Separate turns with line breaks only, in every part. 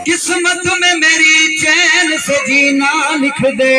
किस्मत में मेरी चैन से जीना लिख दे,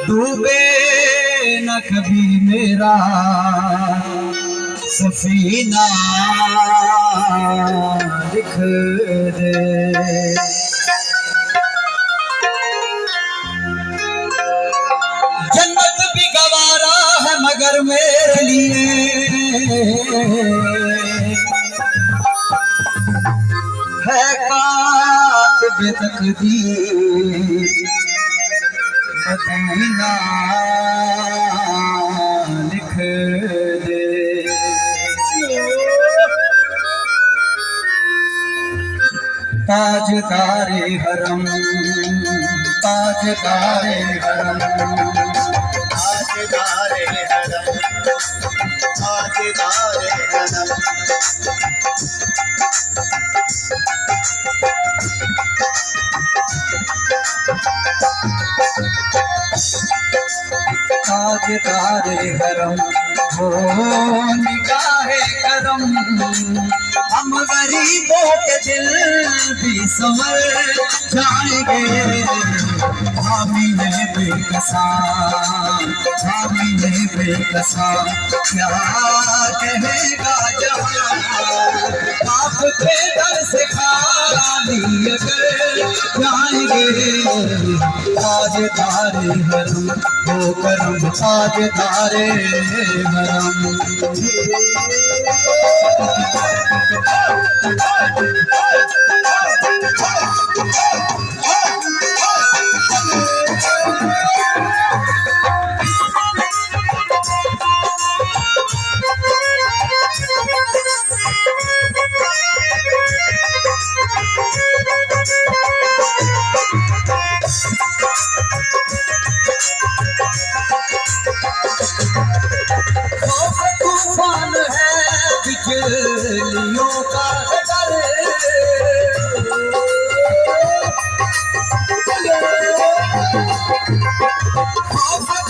डूबे न कभी मेरा सफीना लिख दे। जन्नत भी गवारा है मगर मेरे लिए है कातिब तकदीर मदीना लिख दे। ताजदारे हरम, ताजदारे हरम,
ताजदारे हरम, ताजदारे हरम।
ताजदारे हरम हो निगाहे करम, हम गरीबों के दिल भी संवर जाएंगे। हामिने बेकसा, हामिने बेकसा क्या कहेगा जहां, आपके दर से खाली अगर जाएंगे। ताजदारे हरम हो करम, ताजदारे हरम। तूफान है बिजलियों का डर,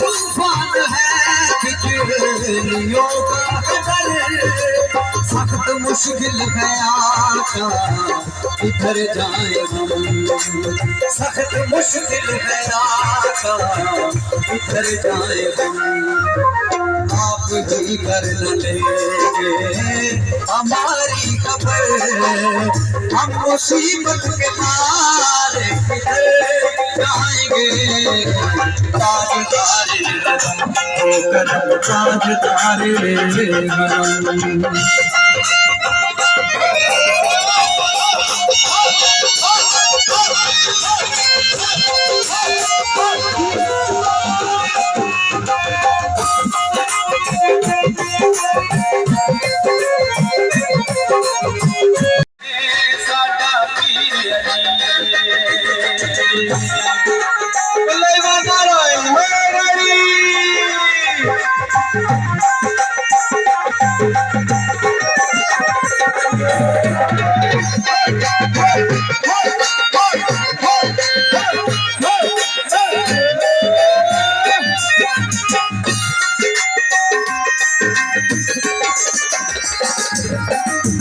तूफान है बिजलियों का डर। सख्त मुश्किल है आका इधर जाए हम, सख्त मुश्किल है आका इधर जाए हम। आप ही कर न लेंगे हमारी खबर, हम मुसीबत के मारे किधर जाएंगे। ताजदारे हरम हो करम, ताजदारे हरम।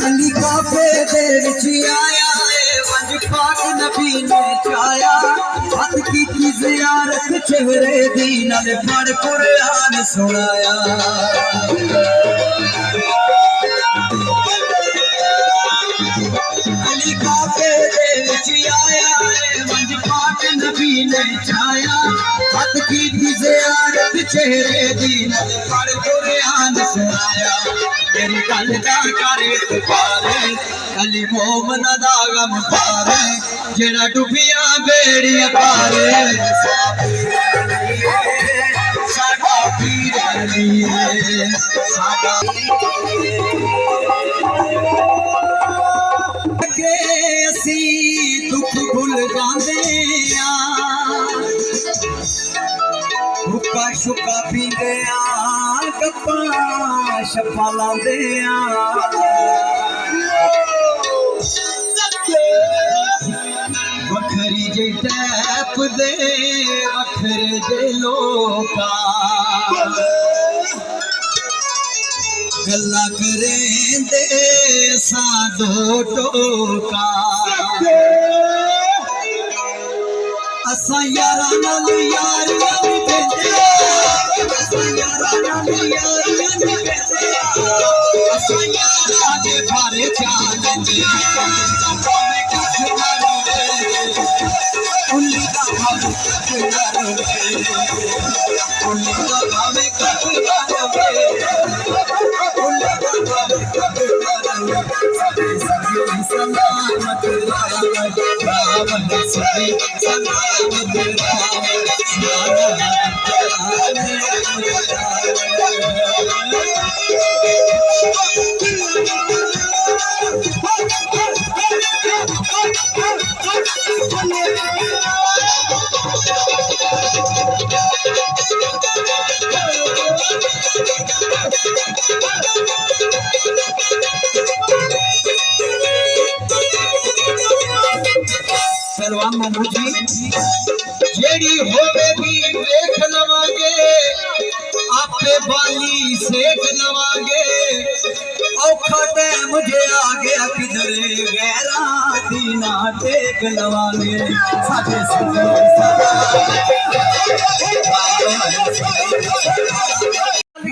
अली काफे दे विच आया वंज पाक नबी ने चाया, हथ की ज़ियारत चेहरे दी नाल पढ़ कुरान सुनाया। अली काफे दे विच आया वंज पाक नबी ने चाया, हथ की ज़ियारत चेहरे दी नाल पढ़ कुरान सुनाया। मेरी गल दा कर इतबारे अली मोमन दा गम पारे, जेड़ा डुबिया बेड़ियां पारे। साडा पीर अली है, साडा के असी दुख भुल जांदे आ, हुक्का शुक्का पींदे आ, गप्पां शप्पां लांदे आ। वखरी जे टैप दे वखरे जे लोका, गल्ला करें दे साधो टोका असा यारा नाल यारियां नी भेंदे असा यारा नाल यारियां नी भेंदे असा यारा दे बारे चालंदे भावे कख ना रोवे उन्नी दा भावे कख ना रोवे उन्नी दा भावे कख ना रोवे उन्नी दा भावे कख ना रोवे सभी सलामत रावण सभी सलामत पहलवान मामू जी जेड़ी होवे भी देख लवांगे आपे बाली सेक लवांगे औखा टाइम मुझे आ गया किधरे गैरा दीना टेक लवांगे साथे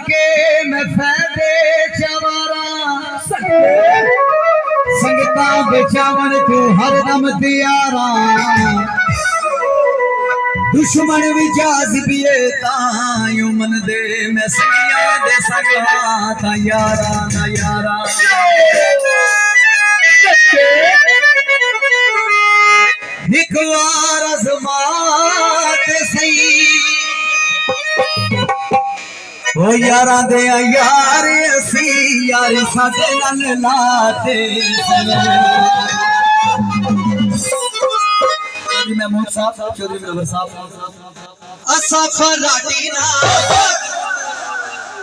के मैं फायदे चवारा संगता बेचावन तू हरदम तियारा दुश्मन विजाज बिये तायूं मन दे मैं सगिया दे सगा ता यारा ना यारा एक बार अज़मात सही ओ यारा दे यार असी यार साडे नाल लाते महमूद साहब चौधरी मुनव्वर साहब असा फराटी ना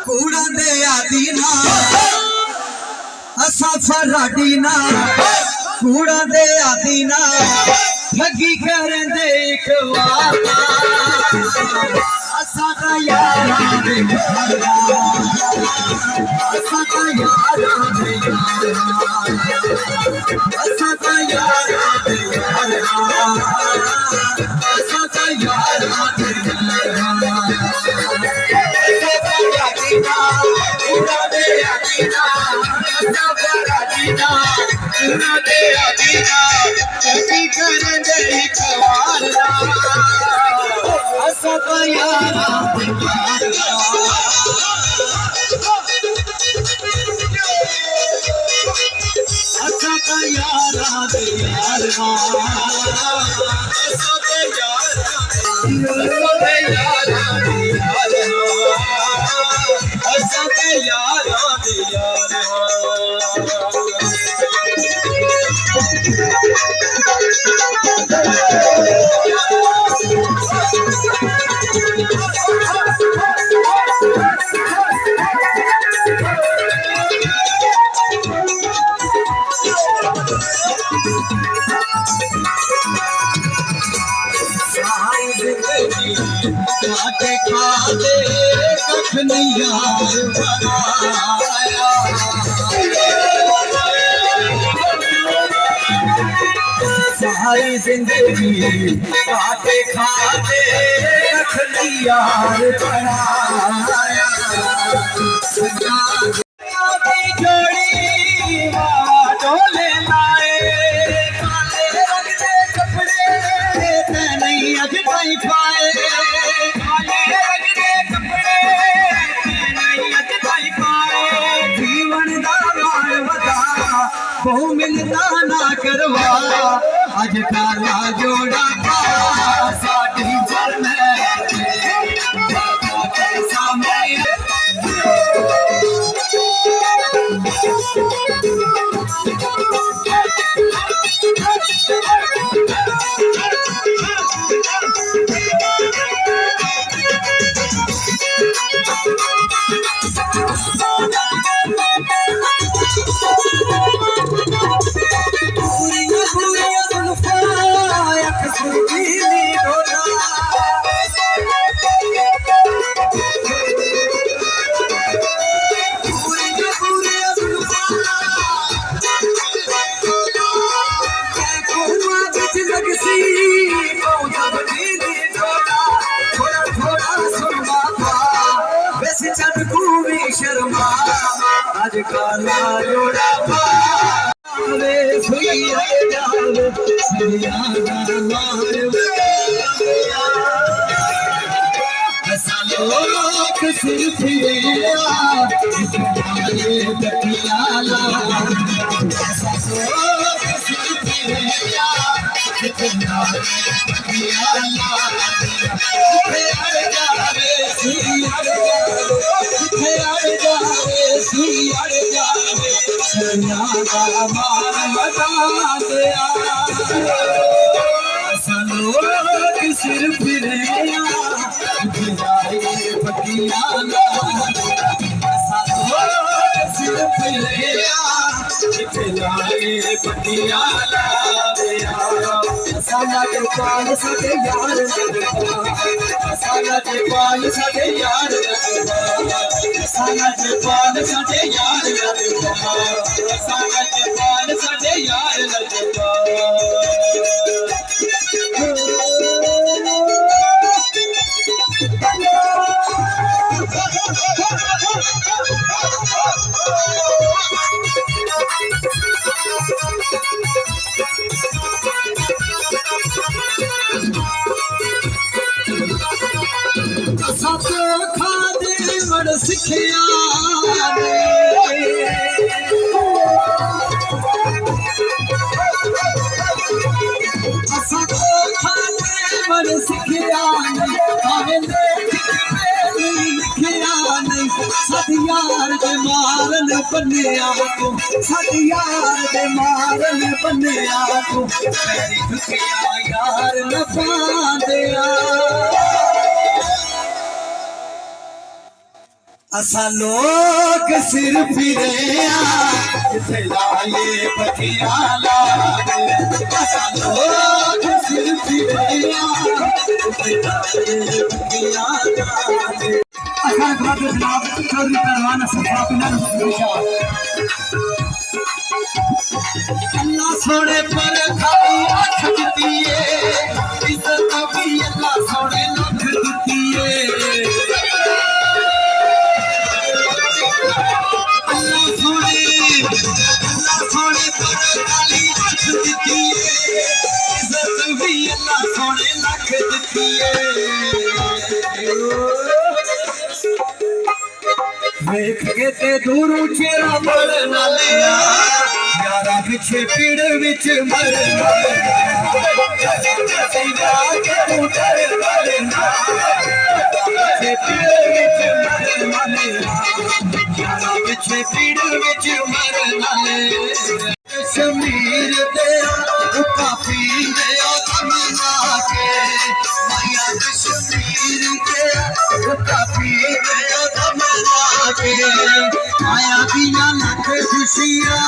कूड़ा दे आदी ना असा फराटी ना कूड़ा दे आदी ना ठगी करन दे एक वादा असा का यारा दे असा का यारा दे असा का यारा दे असा का यारा दे उड़ा दे आदीना असा फराटीना उड़ा दे आदीना ठगी करन दे एक वादा असा का यारा असा का यारा दे यारा असा का यारा दे असा का यारा दे यारा खाते खाते कख नहीं यार बनाया सारी जिंदगी खाते खाते कख नहीं यार बनाया जोड़ी डोले लाए काले रंग के कपड़े नहीं अज नहीं पाए बहु मिलता ना करवा अज काला जोड़ा साड़ी जल पूरी पूरी को भी शर्मा आज काला जोड़ा पावे सुइया जावे सुइया मार लोग सिर्फ बटियाला सिर्फ पटियाला पटियाला साला के पाल सके यार साला के पाल सके यार साला के पाल सके यार साला के पाल सके यार सब खादे बड़ सिखिया सब खादे बड़ सिखिया सदियार दे मारन बन्निया को सदियार दे मारन बन्निया को मेरी दुखिया यार न पांदिया असा लोग सिर फिरेया जिथे लाए पटियाला असा लोग सिर फिरेया जिथे लाए पटियाला असा खाते जनाब चौधरी परवान सफाक नर अल्लाह सोने पर खाई आँख दिती है इज्जत भी अल्लाह सोने लख दिती है अल्लाह सोने पर खाली आँख दिती है इज्जत भी अल्लाह सोने लख दिती है देख के ते दूरों चेहरा मरना लिया यारा पिछे पीड़ विच मरना पिछे पीड़ विच मरना शमीर दया काफी दया तमन्ना के माया कश्मीर दया काफी दया तमन्ना के आया बिना लख खुशियां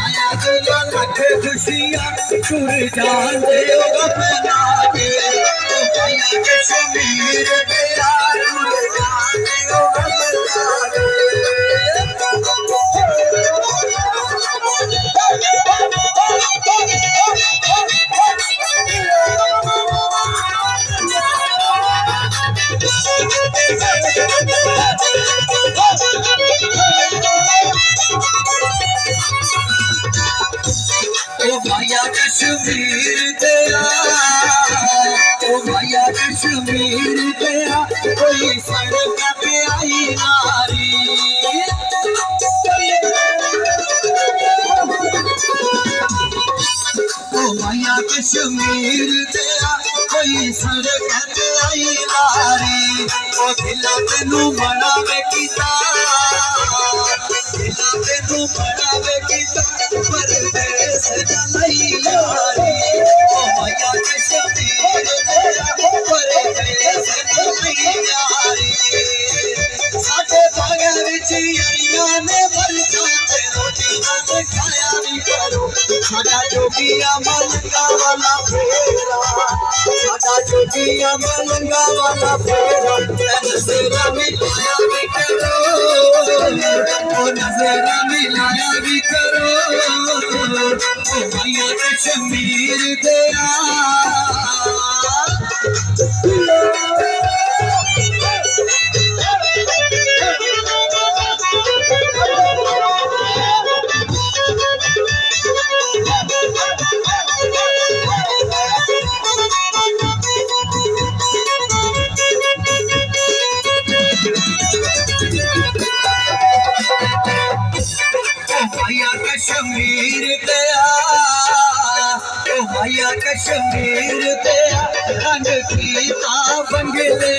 आया बिना लख खुशियां टुर जान दे अपना के माया कश्मीर दया टुर जान दे अपना के ओ माया कश्मीर तेरा ओ माया कश्मीर तेरा कोई सड़क पे आई नारी ओ माया कश्मीर तेरा कोई सड़क पे आई नारी ओ दिला तेनू बनावे कीता दिला तेनू बनावे कीता परदेस नहीं यारी ओ माया कश्मीर तेरा परदेस नहीं यारी साडे बागे विच यारियां ने मर जाते रोटी ना खाया नहीं करो साडा जोगिया मलंगा वाला फेरा साडा जोगिया मलंगा वाला फेरा नजरा मिलाया भी करो ओ नजरा मिलाया भी करो ओ माया कश्मीर तेरा कश्मीर ते रंग कीता बंगले